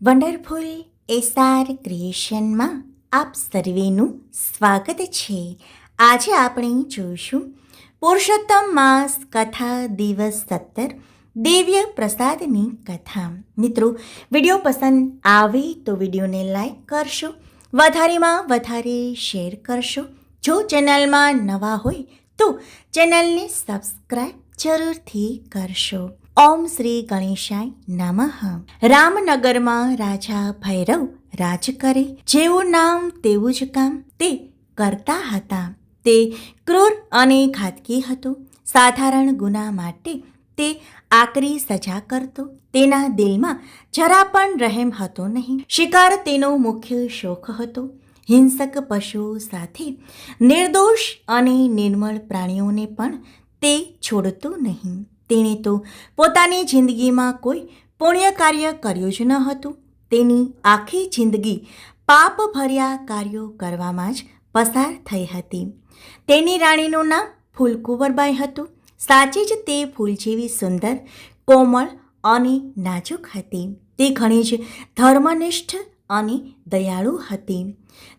Wonderful SR ક્રિએશનમાં આપ સર્વેનું સ્વાગત છે. આજે આપણે જોઈશું પુરુષોત્તમ માસ કથા દિવસ 17 દિવ્ય પ્રસાદની કથા. મિત્રો, વિડીયો પસંદ આવે તો વિડીયોને લાઈક કરશો, વધારેમાં વધારે શેર કરશો. જો ચેનલમાં નવા હોય તો ચેનલને સબસ્ક્રાઈબ જરૂરથી કરશો. ઓમ શ્રી ગણેશાય નમઃ. રામનગરમાં રાજા ભૈરવ રાજ કરે. જેવું નામ તેવું જ કામ તે કરતા હતા. તે ક્રૂર અને ઘાતકી હતો. સાધારણ ગુના માટે તે આકરી સજા કરતો. તેના દિલમાં જરા પણ રહેમ હતો નહીં. શિકાર તેનો મુખ્ય શોખ હતો. હિંસક પશુઓ સાથે નિર્દોષ અને નિર્મળ પ્રાણીઓને પણ તે છોડતો નહીં. તેણે તો પોતાની જિંદગીમાં કોઈ પુણ્ય કાર્ય કર્યું જ ન હતું. તેની આખી જિંદગી પાપ ભર્યા કાર્યો કરવામાં જ પસાર થઈ હતી. તેની રાણીનું નામ ફૂલકુંવરબાઈ હતું. સાચી જ તે ફૂલ જેવી સુંદર, કોમળ અને નાજુક હતી. તે ઘણી જ ધર્મનિષ્ઠ અને દયાળુ હતી.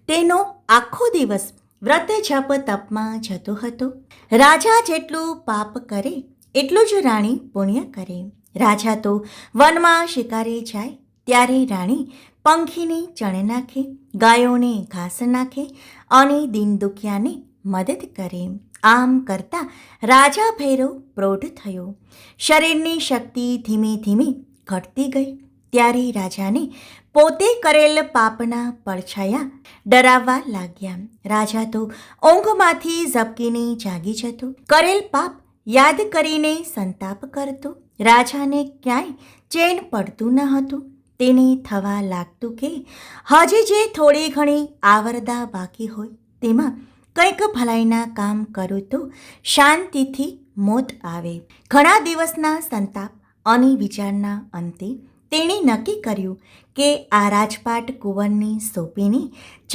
તેનો આખો દિવસ વ્રત જપ તપમાં જતો હતો. રાજા જેટલું પાપ કરે એટલું જ રાણી પુણ્ય કરે. રાજા તો વનમાં શિકારે જાય ત્યારે રાણી પંખીને ચણે નાખે, ગાયોને ઘાસ નાખે અને દીન દુખિયાને મદદ કરે. આમ કરતા રાજા ભૈરવ પ્રૌઢ થયો. શરીરની શક્તિ ધીમે ધીમે ઘટતી ગઈ. ત્યારે રાજાને પોતે કરેલ પાપના પડછાયા ડરાવવા લાગ્યા. રાજા તો ઊંઘમાંથી ઝબકીને જાગી જતો. કરેલ પાપ યાદ કરીને સંતાપ કરતો. રાજાને ક્યાંય ચેન પડતું ન હતું. તેને થવા લાગતું કે હજી જે થોડી ઘણી આવરદા બાકી હોય તેમાં કંઈક ભલાઈના કામ કરું તો શાંતિથી મોત આવે. ઘણા દિવસના સંતાપ અને વિચારના અંતે તેણે નક્કી કર્યું કે આ રાજપાટ કુંવરને સોંપીને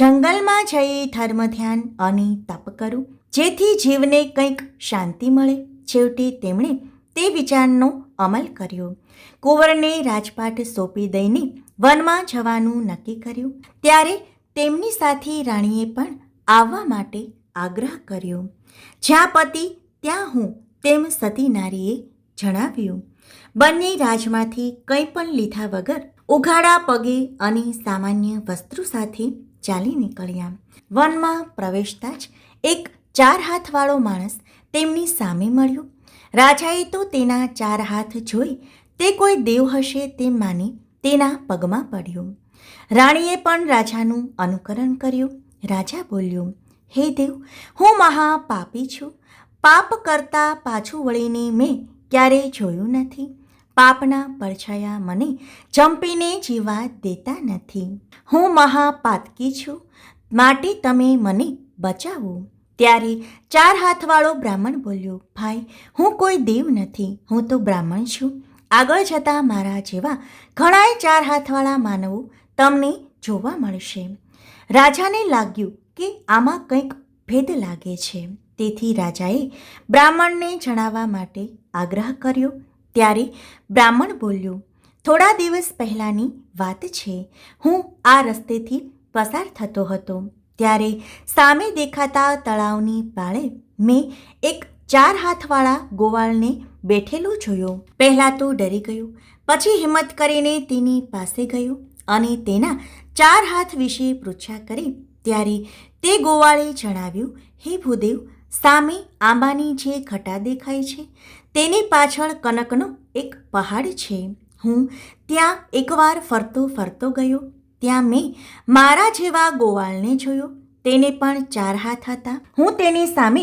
જંગલમાં જઈ ધર્મ ધ્યાન અને તપ કરું, જેથી જીવને કંઈક શાંતિ મળે. છેવટે તેમણે તે વિચારનો અમલ કર્યો. કુંવરને રાજપાટ સોંપી દઈને વનમાં જવાનું નક્કી કર્યું. ત્યારે તેમની સાથે રાણીએ પણ આવવા માટે આગ્રહ કર્યો. જ્યાં પતિ ત્યાં હું તેમ સતી નારીએ જણાવ્યું. બંને રાજમાંથી કંઈ પણ લીધા વગર ઉઘાડા પગે અને સામાન્ય વસ્ત્રો સાથે ચાલી નીકળ્યા. વનમાં પ્રવેશતા જ એક 4 હાથવાળો માણસ તેમની સામે મળ્યો. રાજાએ તો તેના 4 હાથ જોઈ તે કોઈ દેવ હશે તેમ માની તેના પગમાં પડ્યો. રાણીએ પણ રાજાનું અનુકરણ કર્યું. રાજા બોલ્યો, હે દેવ, હું મહાપાપી છું. પાપ કરતા પાછું વળીને મેં ક્યારેય જોયું નથી. પાપના પડછાયા મને જંપીને જીવવા દેતા નથી. હું મહાપાતકી છું, માટે તમે મને બચાવો. ત્યારે 4 હાથવાળો બ્રાહ્મણ બોલ્યો, ભાઈ, હું કોઈ દેવ નથી, હું તો બ્રાહ્મણ છું. આગળ જતાં મારા જેવા ઘણાય 4 હાથવાળા માનવો તમને જોવા મળશે. રાજાને લાગ્યું કે આમાં કંઈક ભેદ લાગે છે. તેથી રાજાએ બ્રાહ્મણને જણાવવા માટે આગ્રહ કર્યો. ત્યારે બ્રાહ્મણ બોલ્યો, થોડા દિવસ પહેલાંની વાત છે. હું આ રસ્તેથી પસાર થતો હતો. ત્યારે સામે દેખાતા તળાવની પાળે મેં એક 4 હાથવાળા ગોવાળને બેઠેલો જોયો. પહેલાં તો ડરી ગયો, પછી હિંમત કરીને તેની પાસે ગયો અને તેના 4 હાથ વિશે પૃચ્છા કરી. ત્યારે તે ગોવાળે જણાવ્યું, હે ભૂદેવ, સામે આંબાની જે ઘટા દેખાય છે તેની પાછળ કનકનો એક પહાડ છે. હું ત્યાં એકવાર ફરતો ફરતો ગયો. ત્યાં મેં મારા જેવા ગોવાળને જોયો. તેને પણ 4 હાથ હતા. હું તેની સામે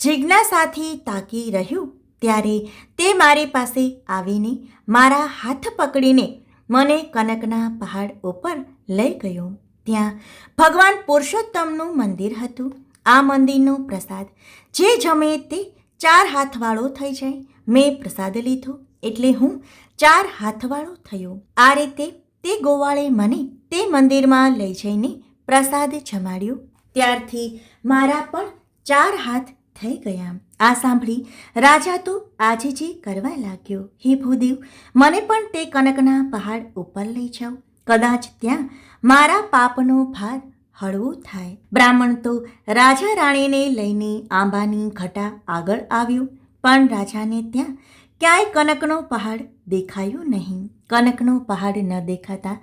જિજ્ઞાસાથી તાકી રહ્યો. ત્યારે તે મારી પાસે આવીને મારા હાથ પકડીને મને કનકના પહાડ ઉપર લઈ ગયો. ત્યાં ભગવાન પુરુષોત્તમનું મંદિર હતું. આ મંદિરનો પ્રસાદ જે જમે તે 4 હાથવાળો થઈ જાય. મેં પ્રસાદ લીધો એટલે હું 4 હાથવાળો થયો. આ રીતે તે ગોવાળે મને તે મંદિરમાં લઈ જઈને પ્રસાદ જમાડ્યો. ત્યારથી મારા પણ 4 હાથ થઈ ગયા. આ સાંભળી રાજા તો આજીજી કરવા લાગ્યો. હે ભૂદેવ, મને પણ તે કનકના પહાડ ઉપર લઈ જાઓ. કદાચ ત્યાં મારા પાપનો ભાર હળવો થાય. બ્રાહ્મણ તો રાજા રાણીને લઈને આંબાની ઘટા આગળ આવ્યો, પણ રાજાને ત્યાં ક્યાંય કનકનો પહાડ દેખાયો નહીં. કનકનો પહાડ ન દેખાતા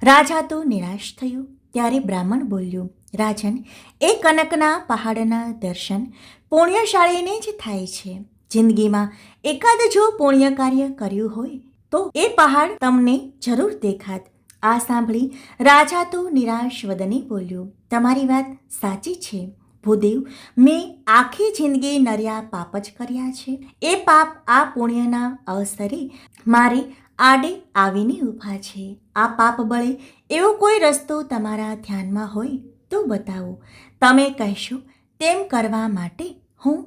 રાજા તો નિરાશ થયો. ત્યારે બ્રાહ્મણ બોલ્યો, રાજન, એ કનકના પહાડના દર્શન પુણ્યશાળીને જ થાય છે. જિંદગીમાં એકાદ જો પુણ્ય કાર્ય કર્યું હોય તો એ પહાડ તમને જરૂર દેખાત. આ સાંભળી રાજા તો નિરાશ વદને બોલ્યો, તમારી વાત સાચી છે ભૂદેવ, મેં આખી જિંદગી નર્યા પાપ જ કર્યા છે. એ પાપ આ પુણ્યના અવસરે મારે આડે આવીને ઊભા છે. આ પાપ બળે એવો કોઈ રસ્તો તમારા ધ્યાનમાં હોય તો બતાવો. તમે કહેશો તેમ કરવા માટે હું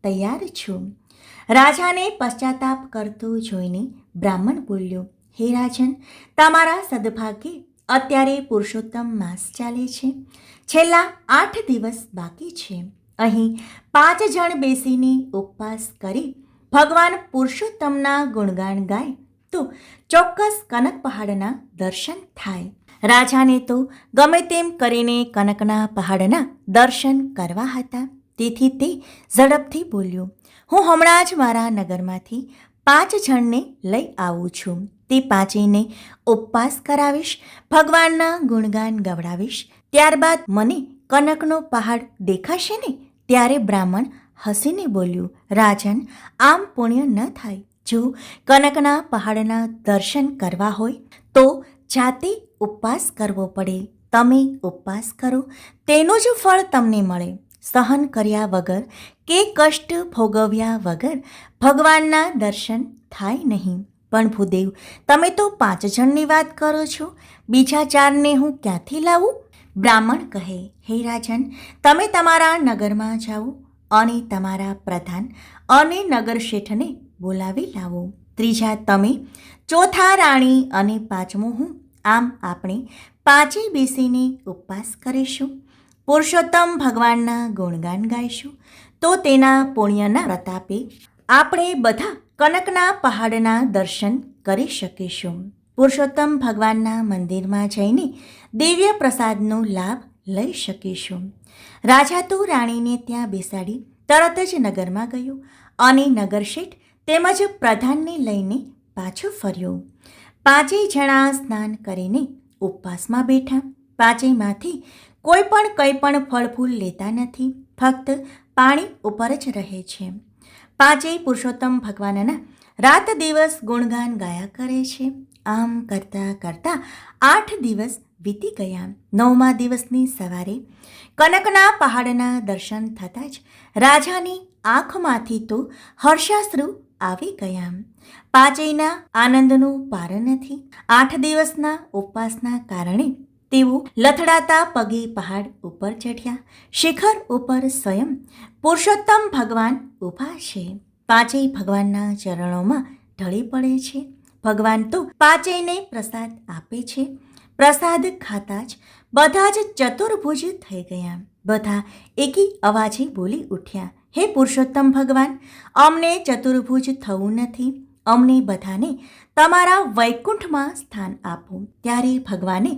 તૈયાર છું. રાજાને પશ્ચાતાપ કરતો જોઈને બ્રાહ્મણ બોલ્યો, હે રાજન, તમારા સદભાગ્યે અત્યારે પુરુષોત્તમ માસ ચાલે છે. છેલ્લા 8 દિવસ બાકી છે. અહીં 5 જણ બેસીને ઉપવાસ કરી ભગવાન પુરુષોત્તમના ગુણગાન ગાય તો ચોક્કસ કનક પહાડના દર્શન થાય. રાજાને તો ગમે તેમ કરીને કનકના પહાડના દર્શન કરવા હતા. તેથી તે ઝડપથી બોલ્યો, હું હમણાં જ મારા નગરમાંથી 5 જણને લઈ આવું છું. તે 5ને ઉપવાસ કરાવીશ, ભગવાનના ગુણગાન ગવડાવીશ. ત્યારબાદ મને કનકનો પહાડ દેખાશે ને? ત્યારે બ્રાહ્મણ હસીને બોલ્યું, રાજન, આમ પુણ્ય ન થાય. જો કનકના પહાડના દર્શન કરવા હોય તો જાતે ઉપવાસ કરવો પડે. તમે ઉપવાસ કરો, તેનું જ ફળ તમને મળે. સહન કર્યા વગર કે કષ્ટ ભોગવ્યા વગર ભગવાનના દર્શન થાય નહીં. પણ ભૂદેવ, તમે તો 5 જણની વાત કરો છો, બીજા 4ને હું ક્યાંથી લાવું? બ્રાહ્મણ કહે, હે રાજન, તમે તમારા નગરમાં જાઓ અને તમારા પ્રધાન અને નગર શેઠને બોલાવી લાવો. ત્રીજા તમે, ચોથા રાણી અને 5મું હું. આમ આપણે 5 બેસીને ઉપવાસ કરીશું. પુરુષોત્તમ ભગવાનના ગુણગાન ગાઈશું. તો તેના પુણ્યના પ્રતાપે આપણે બધા કનકના પહાડના દર્શન કરી શકીશું. પુરુષોત્તમ ભગવાનના મંદિરમાં જઈને દિવ્ય પ્રસાદનો લાભ લઈ શકીશું. રાજા તો રાણીને ત્યાં બેસાડી તરત જ નગરમાં ગયો અને નગરશેઠ તેમજ પ્રધાનને લઈને પાછો ફર્યો. 5 જણા સ્નાન કરીને ઉપવાસમાં બેઠા. 5માંથી કોઈ પણ કંઈ પણ ફળ ફૂલ લેતા નથી, ફક્ત પાણી ઉપર જ રહે છે. 5 પુરુષોત્તમ ભગવાનના રાત દિવસ ગુણગાન ગાયા કરે છે. આમ કરતાં કરતાં 8 દિવસ વીતી ગયા. 9મા દિવસની સવારે કનકના પહાડના દર્શન થતાં જ રાજાની આંખમાંથી તો હર્ષાશ્રુ આવી ગયા. 5ના આનંદનો પાર નથી. 8 દિવસના ઉપવાસના કારણે તેઓ લથડાતા પગે પહાડ ઉપર ચઢ્યા. શિખર ઉપર સ્વયં પુરુષોત્તમ ભગવાન ઊભા છે. 5 ભગવાનના ચરણોમાં ઢળી પડે છે. ભગવાન તો 5ને પ્રસાદ આપે છે. પ્રસાદ ખાતા જ બધા જ ચતુર્ભુજ થઈ ગયા. બધા એકી અવાજે બોલી ઉઠ્યા, હે પુરુષોત્તમ ભગવાન, અમને ચતુર્ભુજ થવું નથી. અમને બધાને તમારા વૈકુંઠમાં સ્થાન આપો. ત્યારે ભગવાને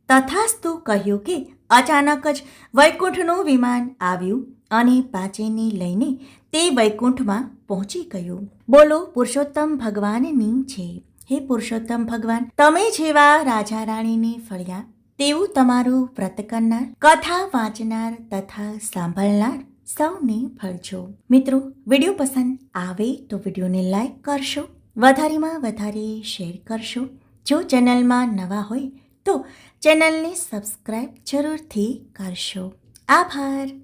તથાસ્તુ કહ્યું કે અચાનક જ વૈકુંઠનું વિમાન આવ્યું અને 5ને લઈને તે વૈકુંઠમાં પહોંચી ગયું. બોલો પુરુષોત્તમ ભગવાનની છે. હે પુરુષોત્તમ ભગવાન, તમે જેવા રાજા રાણીને ફળ્યા તેવું તમારું વ્રત કરનાર, કથા વાંચનાર તથા સાંભળનાર સૌને ફળજો. મિત્રો, વિડીયો પસંદ આવે તો વિડીયોને લાઈક કરશો, વધારેમાં વધારે શેર કરશો. જો ચેનલમાં નવા હોય તો ચેનલને સબસ્ક્રાઈબ જરૂરથી કરશો. આભાર.